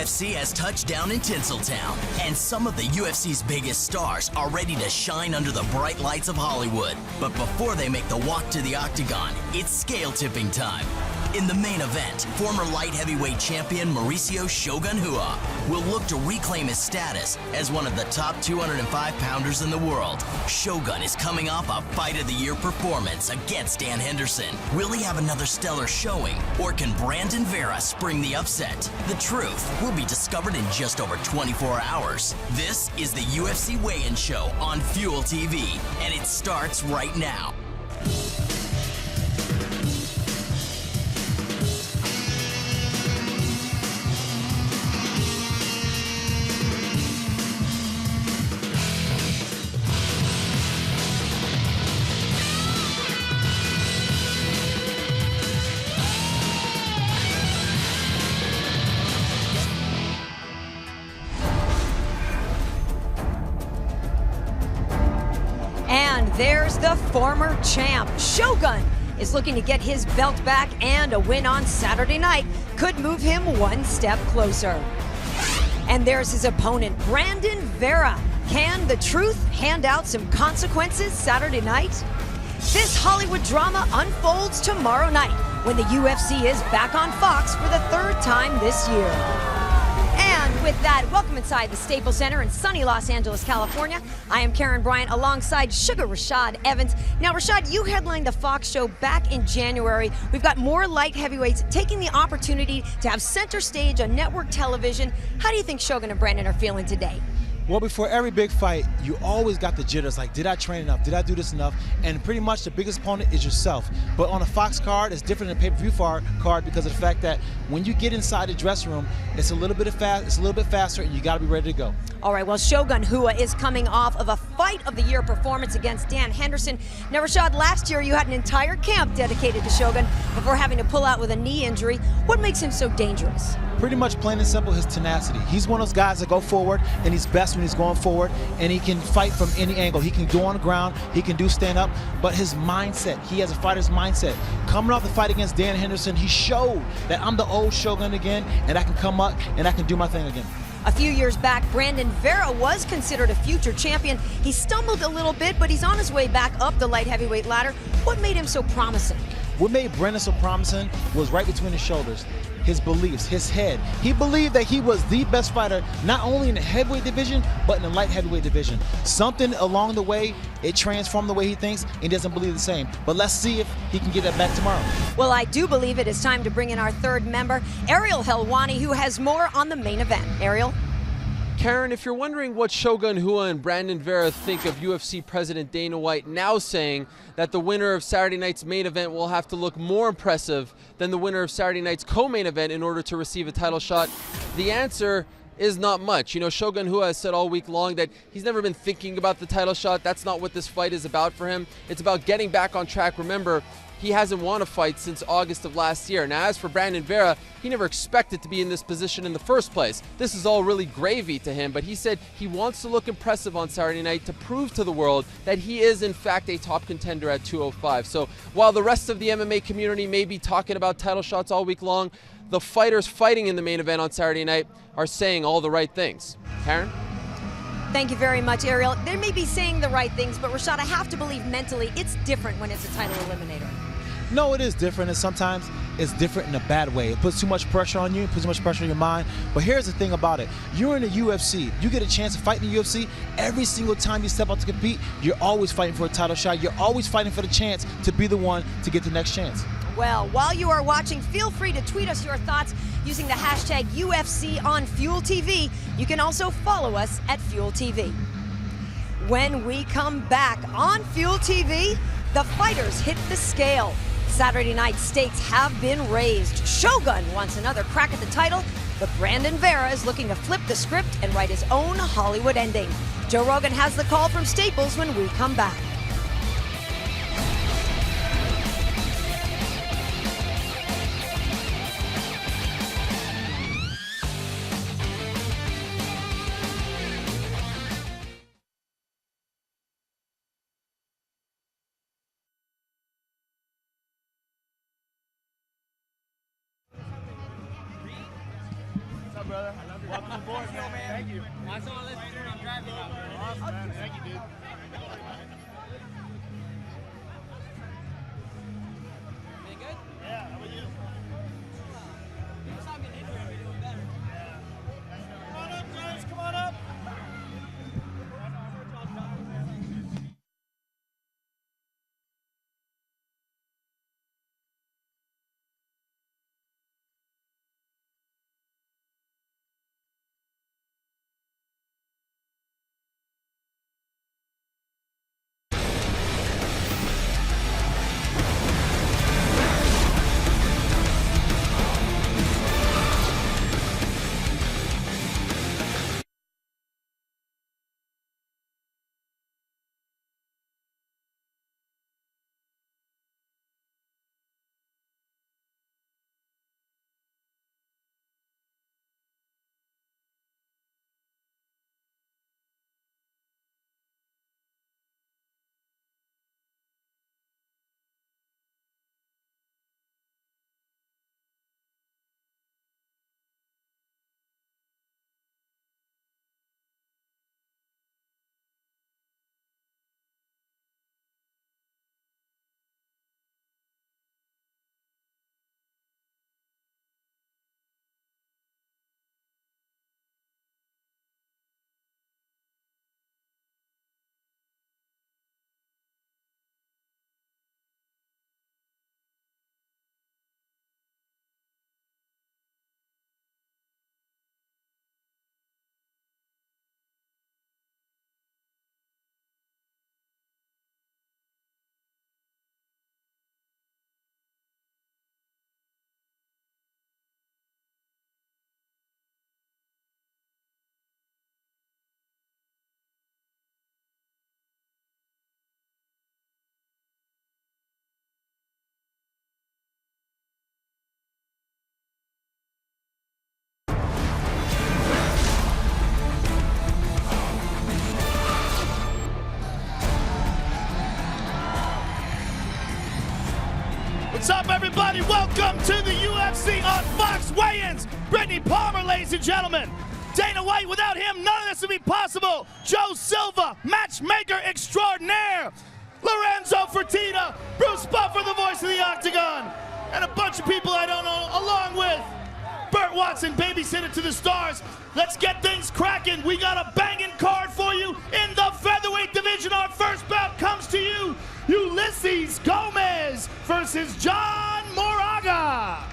UFC has touched down in Tinseltown, and some of the UFC's biggest stars are ready to shine under the bright lights of Hollywood. But before they make the walk to the octagon, it's scale tipping time. In the main event, former light heavyweight champion Mauricio Shogun Rua will look to reclaim his status as one of the top 205-pounders in the world. Shogun is coming off a Fight of the Year performance against Dan Henderson. Will he have another stellar showing, or can Brandon Vera spring the upset? The truth will be discovered in just over 24 hours. This is the UFC Weigh-In Show on Fuel TV, and it starts right now. There's the former champ. Shogun is looking to get his belt back, and a win on Saturday night could move him one step closer. And there's his opponent, Brandon Vera. Can the truth hand out some consequences Saturday night? This Hollywood drama unfolds tomorrow night when the UFC is back on Fox for the third time this year. And with that, welcome inside the Staples Center in sunny Los Angeles, California. I am Karen Bryant alongside Sugar Rashad Evans. Now, Rashad, you headlined the Fox show back in January. We've got more light heavyweights taking the opportunity to have center stage on network television. How do you think Shogun and Brandon are feeling today? Well, before every big fight, you always got the jitters, like, did I train enough? Did I do this enough? And pretty much the biggest opponent is yourself. But on a Fox card, it's different than a pay-per-view card because of the fact that when you get inside the dressing room, it's a little bit faster, and you got to be ready to go. All right, well, Shogun Rua is coming off of a Fight of the Year performance against Dan Henderson. Now, Rashad, last year you had an entire camp dedicated to Shogun before having to pull out with a knee injury. What makes him so dangerous? Pretty much plain and simple, his tenacity. He's one of those guys that go forward, and he's best when he's going forward, and he can fight from any angle. He can go on the ground, he can do stand up, but his mindset, he has a fighter's mindset. Coming off the fight against Dan Henderson, he showed that I'm the old Shogun again, and I can come up and I can do my thing again. A few years back, Brandon Vera was considered a future champion. He stumbled a little bit, but he's on his way back up the light heavyweight ladder. What made him so promising? What made Brandon so promising was right between his shoulders. His beliefs, his head. He believed that he was the best fighter, not only in the heavyweight division, but in the light heavyweight division. Something along the way, it transformed the way he thinks. He doesn't believe the same. But let's see if he can get that back tomorrow. Well, I do believe it is time to bring in our third member, Ariel Helwani, who has more on the main event. Ariel? Karen, if you're wondering what Shogun Rua and Brandon Vera think of UFC President Dana White now saying that the winner of Saturday night's main event will have to look more impressive than the winner of Saturday night's co-main event in order to receive a title shot, the answer is not much. You know, Shogun Rua has said all week long that he's never been thinking about the title shot. That's not what this fight is about for him. It's about getting back on track. Remember, he hasn't won a fight since August of last year. Now, as for Brandon Vera, he never expected to be in this position in the first place. This is all really gravy to him, but he said he wants to look impressive on Saturday night to prove to the world that he is, in fact, a top contender at 205. So while the rest of the MMA community may be talking about title shots all week long, the fighters fighting in the main event on Saturday night are saying all the right things. Karen? Thank you very much, Ariel. They may be saying the right things, but Rashad, I have to believe mentally it's different when it's a title eliminator. No, it is different, and sometimes it's different in a bad way. It puts too much pressure on you, it puts too much pressure on your mind. But here's the thing about it. You're in the UFC. You get a chance to fight in the UFC. Every single time you step out to compete, you're always fighting for a title shot. You're always fighting for the chance to be the one to get the next chance. Well, while you are watching, feel free to tweet us your thoughts using the hashtag UFC on Fuel TV. You can also follow us at Fuel TV. When we come back on Fuel TV, the fighters hit the scale. Saturday night stakes have been raised. Shogun wants another crack at the title, but Brandon Vera is looking to flip the script and write his own Hollywood ending. Joe Rogan has the call from Staples when we come back. Brother, I love Welcome aboard, man. Thank you. That's all this is I'm driving out. Awesome, man. Thank you, dude. Been good? Yeah, how about you? Next time you injury, we're doing better. Come on up, guys. Come on up. What's up, everybody? Welcome to the UFC on Fox Weigh-Ins. Brittany Palmer, ladies and gentlemen. Dana White, without him, none of this would be possible. Joe Silva, matchmaker extraordinaire. Lorenzo Fertitta, Bruce Buffer, the voice of the Octagon. And a bunch of people I don't know, along with Burt Watson, babysitter to the stars. Let's get things cracking. We got a banging card for you in the featherweight division. Our first bout comes to you. Ulysses Gomez versus John Moraga.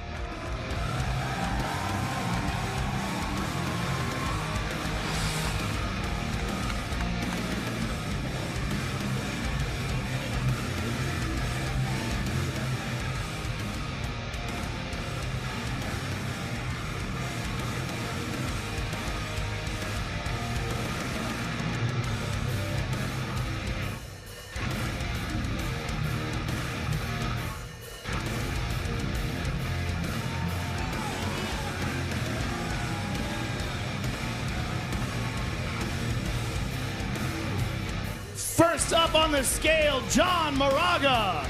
First up on the scale, John Moraga.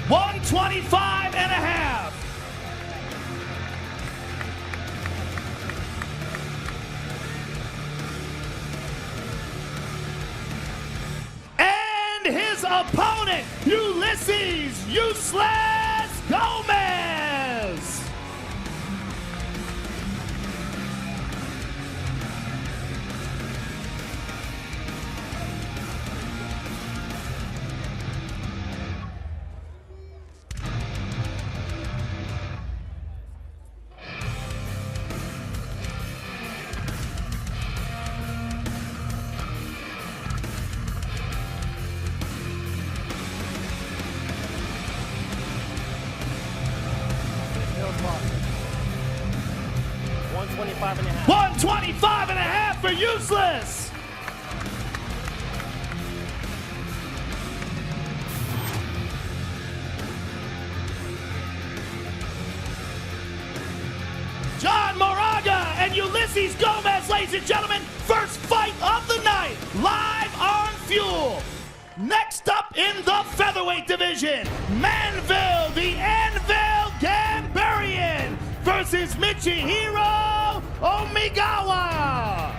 125 and a half. And his opponent, Ulysses Useless Gomez. $125 and a half for Useless. John Moraga and Ulysses Gomez, ladies and gentlemen, first fight of the night, live on Fuel. Next up up in the featherweight division, Manville, the Anvil Gambarian versus Michihiro Omigawa.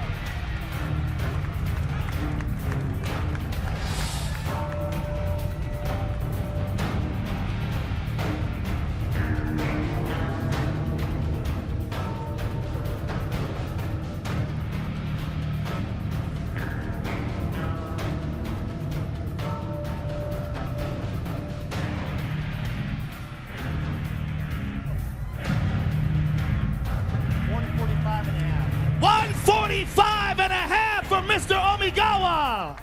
$145 and a half for Mr. Omigawa.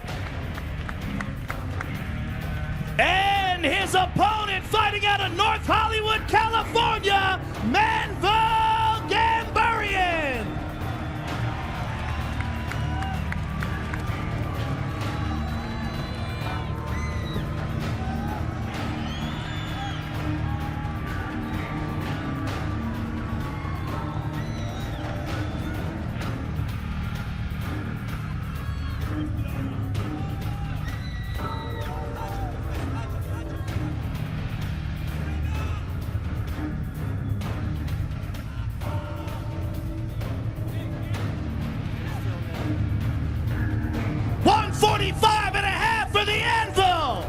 And his opponent fighting out of North Hollywood, California, Manville Gambarian. $145 and a half for the Anvil.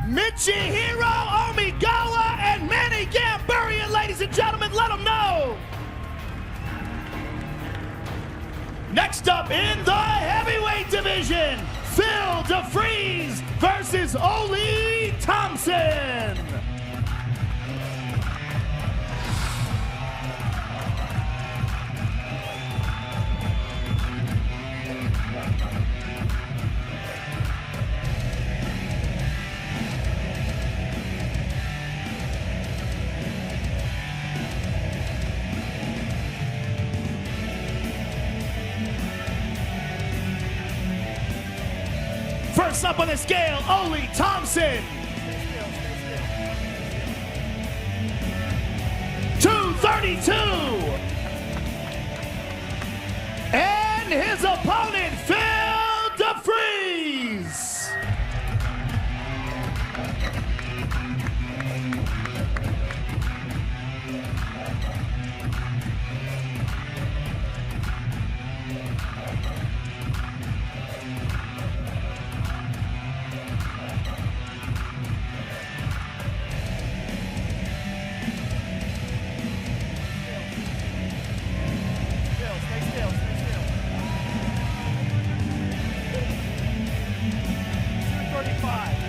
Michihiro Omigawa and Manny Gambarian, ladies and gentlemen, let them know. Next up in the heavyweight division, Phil DeFries versus Ole Thompson. First up on the scale, Ole Thompson. 232. And his opponent, Phil DeFries.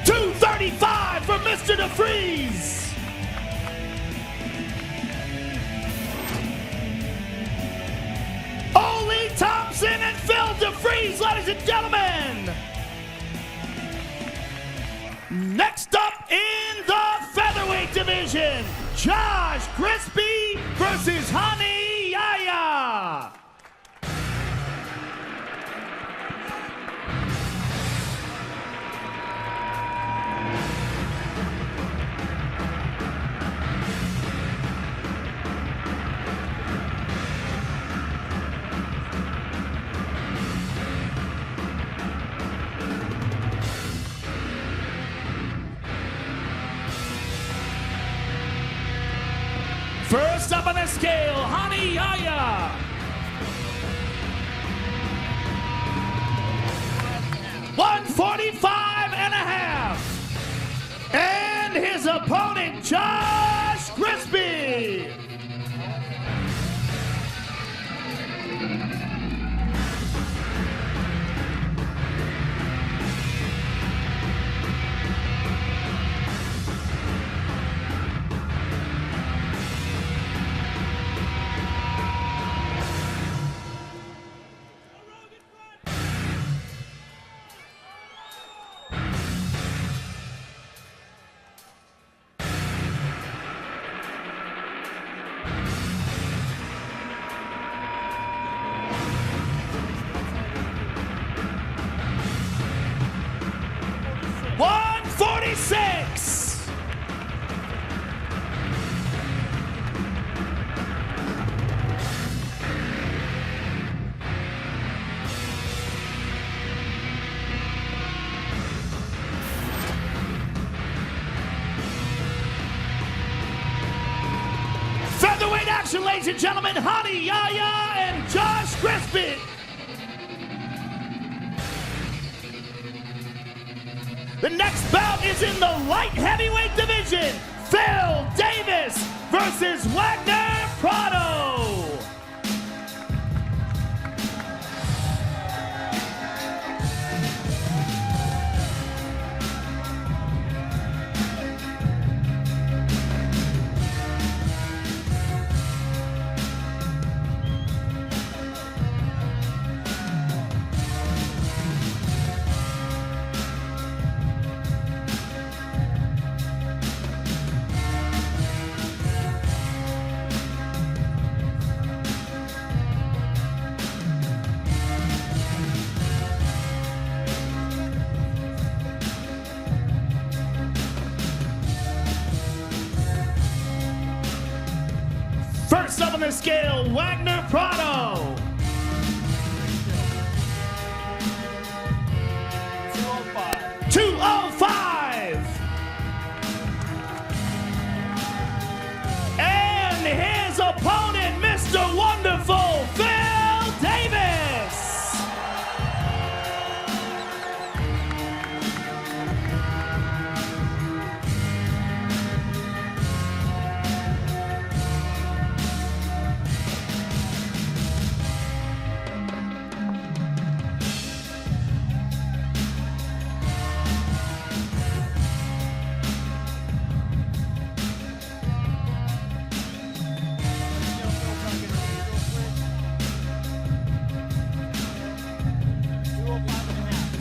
$235 for Mr. DeFries. Ole Thompson and Phil DeFries, ladies and gentlemen. Next up in the featherweight division, Josh Crispy versus Hani Yaya. First up on the scale, Hani Yaya. $145 and a half. And his opponent, Josh Crispy. action, ladies and gentlemen, Hani Yahya and Josh Crispin. The next bout is in the light heavyweight division. Phil Davis versus Wagner Prado. First up on the scale, Wagner Prado. 205. And his opponent, Mr. Wonderful, Phil Davis.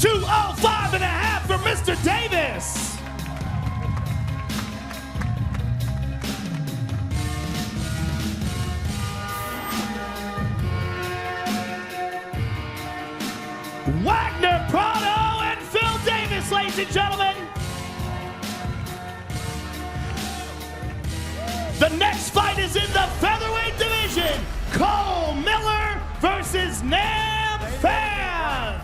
$205.5 for Mr. Davis. Wagner Prado and Phil Davis, ladies and gentlemen. The next fight is in the featherweight division. Cole Miller versus Nam Fan.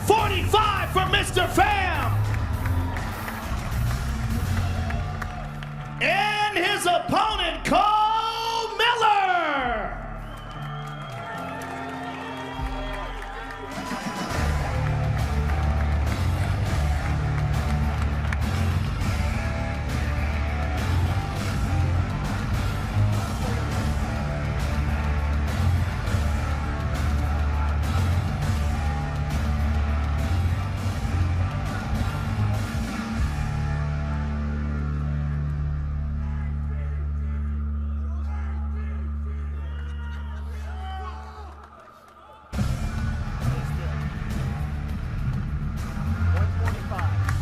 $145 for Mr. Pham. And his opponent, Cole Miller.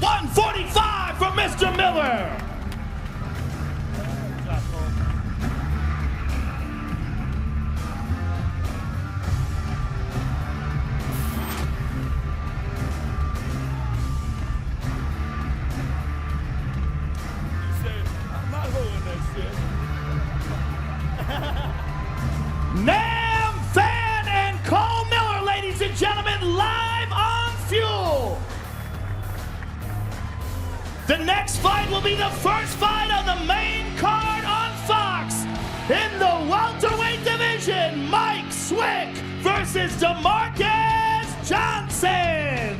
$145 for Mr. Miller. Nam Fan and Cole Miller, ladies and gentlemen, live on Fuel. The next fight will be the first fight on the main card on Fox. In the welterweight division, Mike Swick versus DeMarcus Johnson.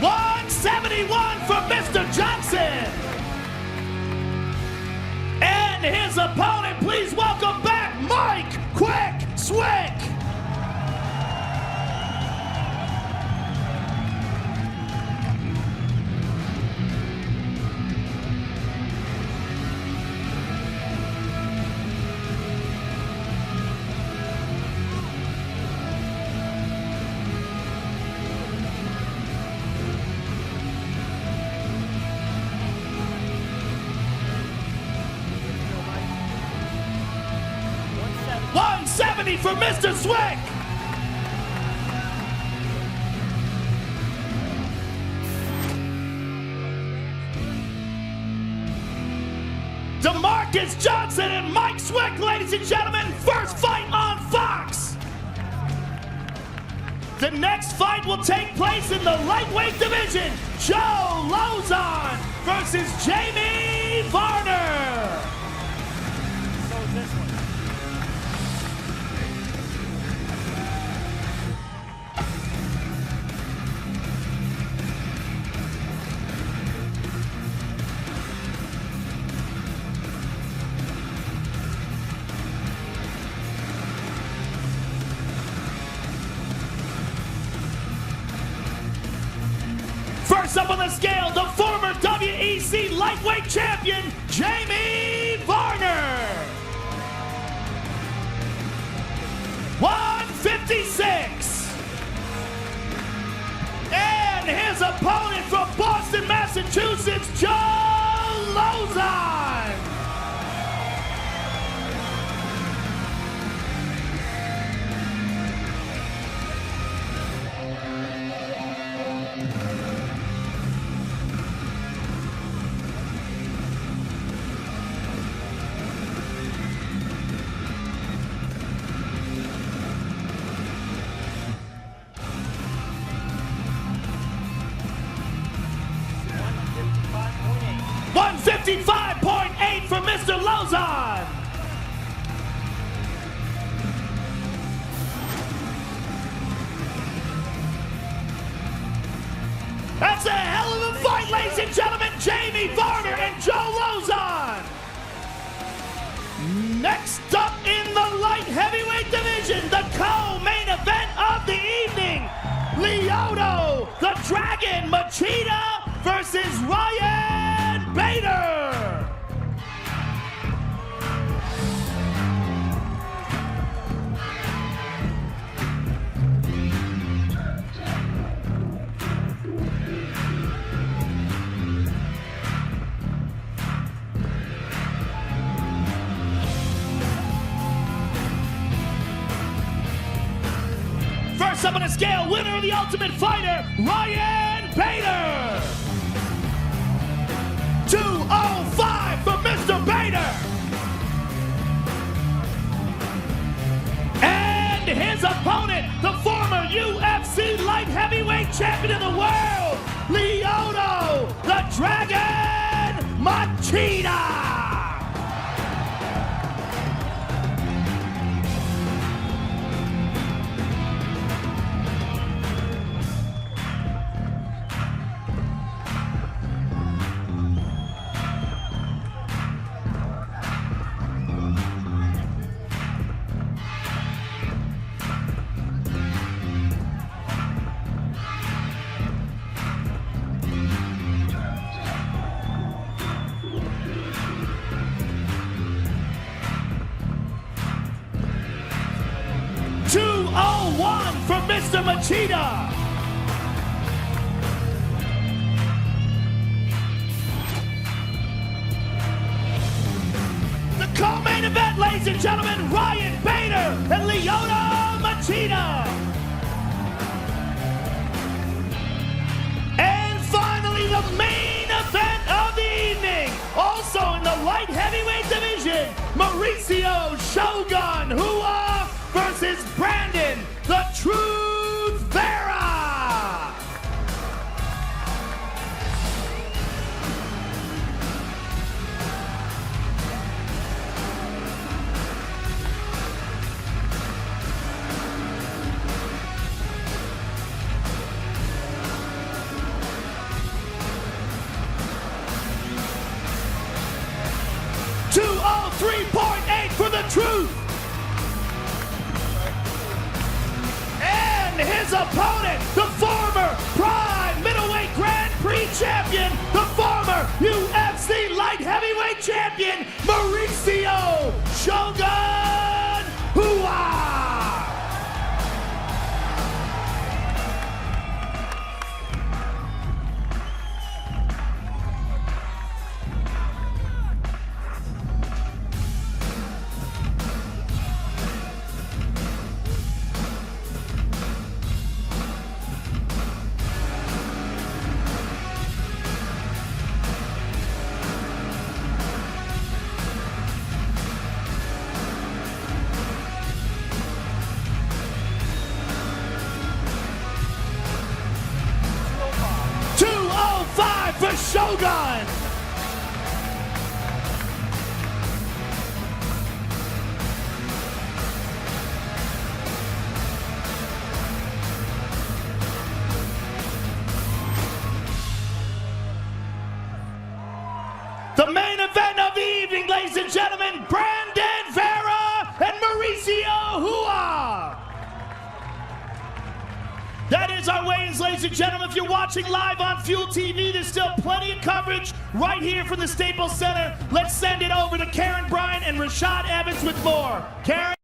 $171 for Mr. Johnson. And his opponent, please Swick. $170 for Mr. Swick. DeMarcus Johnson and Mike Swick, ladies and gentlemen, first fight on Fox. The next fight will take place in the lightweight division. Joe Lauzon versus Jamie Varner. First up on the scale, the former WEC lightweight champion, Jamie Varner. 156. And his opponent from Boston, Massachusetts, Joe Lauzon. $155.8 for Mr. Lauzon. That's a hell of a fight, ladies and gentlemen. Jamie Varner and Joe Lauzon. Next up in the light heavyweight division, the co-main event of the evening, Lyoto the Dragon Machida versus Ryan Bader. First up on the scale, winner of the Ultimate Fighter, Ryan Bader. 205 for Mr. Bader. And his opponent, the former UFC light heavyweight champion of the world, Lyoto the Dragon Machida. $201 for Mr. Machida. The co-main event, ladies and gentlemen, Ryan Bader and Lyoto Machida. And finally, the main event of the evening, also in the light heavyweight division, Mauricio Shogun Hua versus Brandon the Truth VERA. $203.8 for the Truth. his opponent, the former Prime Middleweight Grand Prix champion, the former UFC Light Heavyweight champion, Mauricio Shogun Hua! For Shogun! The main event of the evening, ladies and gentlemen, Brandon Vera and Mauricio Hua! That is our weigh-ins, ladies and gentlemen. If you're watching live on Fuel TV, there's still plenty of coverage right here from the Staples Center. Let's send it over to Karen Bryant and Rashad Evans with more. Karen?